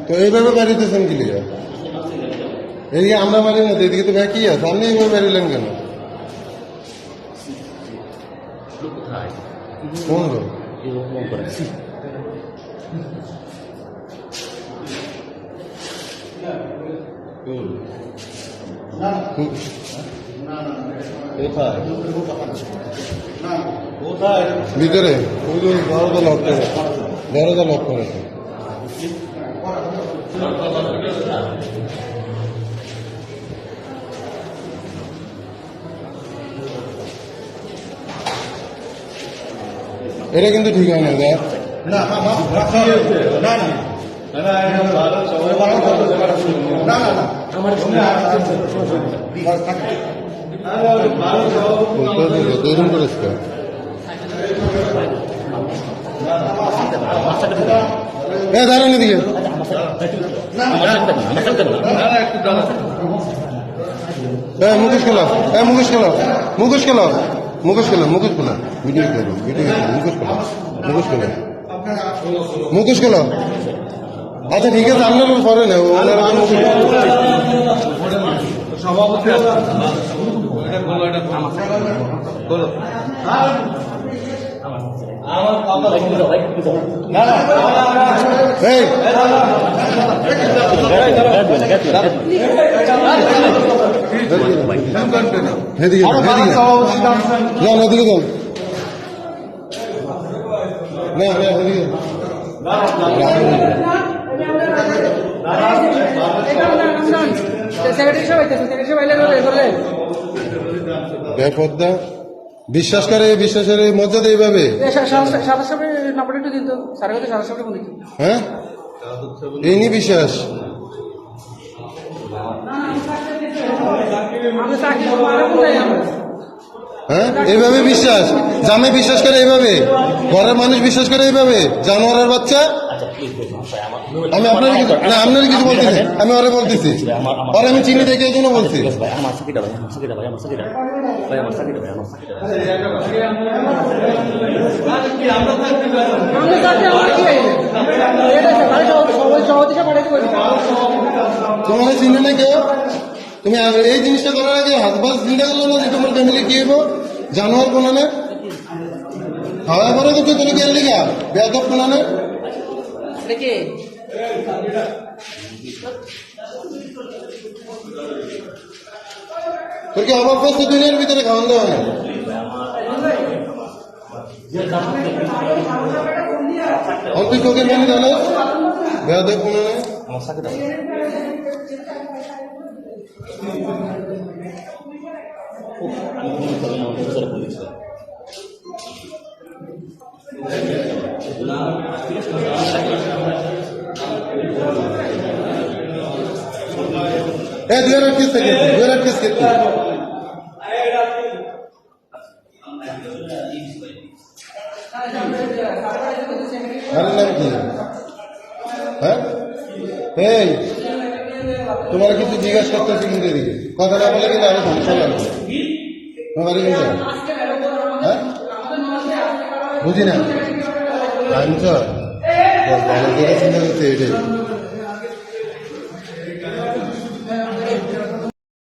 তো এইভাবে বাড়িতেছেন কি লিগা? এদিকে আমরা মারি না, এদিকে তো ব্যাকি আছে, আপনি এইভাবে বাড়িলেন কেন? কোন লোক? ভিতরে দরজা লক করে, দরজা লক করে। এটা কিন্তু ঠিক হয় না দেখ। দাঁড়ান এদিকে। মুখোশ খেলা, মুখোশ খেলা, মুখোশ খেলা, মুখোশ খেলা, মুখোশ খেলা, ভিডিও খেলো, ভিডিও খেলো, মুখোশ খেলা, মুখোশ খেলা, মুখোশ খেলা। আচ্ছা ঠিক আছে, আপনার পরে না ওনার সভাপতি এদিকে যান, এদিকে যান। বেপরদা বিশ্বাস করে, বিশ্বাসের মর্যাদা এইভাবে। হ্যাঁ এই নি বিশ্বাস, হ্যাঁ এইভাবে বিশ্বাস, জামে বিশ্বাস করে এইভাবে, ঘরের মানুষ বিশ্বাস করে এইভাবে, জানোয়ারের বাচ্চা। আমি আপনার কিছু না, আপনার কিছু বলতেছি, আমি ওরে বলতেছি, ওরে আমি চিনি দেখে এই জন্য বলছি। তোমার চিনি না কেউ, তুমি এই জিনিসটা করার আগে হাতবাস চিন্তা করলো না যে তোমার ফ্যামিলি কি হবো, জানোয়ার কোনা না খাওয়া পরে তো তুমি গেল লিগা বেদব কোনা না। তোর কি অভাব করছে দুনিয়ার ভিতরে খাওয়ান দেওয়া না? তুই চোখের পানি জানো বেদব কোনা না। দুই হাজার কেস থেকে, 2000 কেস থেকে নাম কি? হ্যাঁ এই তোমার কিছু জিজ্ঞাসা করতেছি কিন্তু এদিকে কথা না বলে কিন্তু আরো সমস্যা লাগবে। তোমার কিন্তু হ্যাঁ বুঝি না চিন্তা করছে এটাই।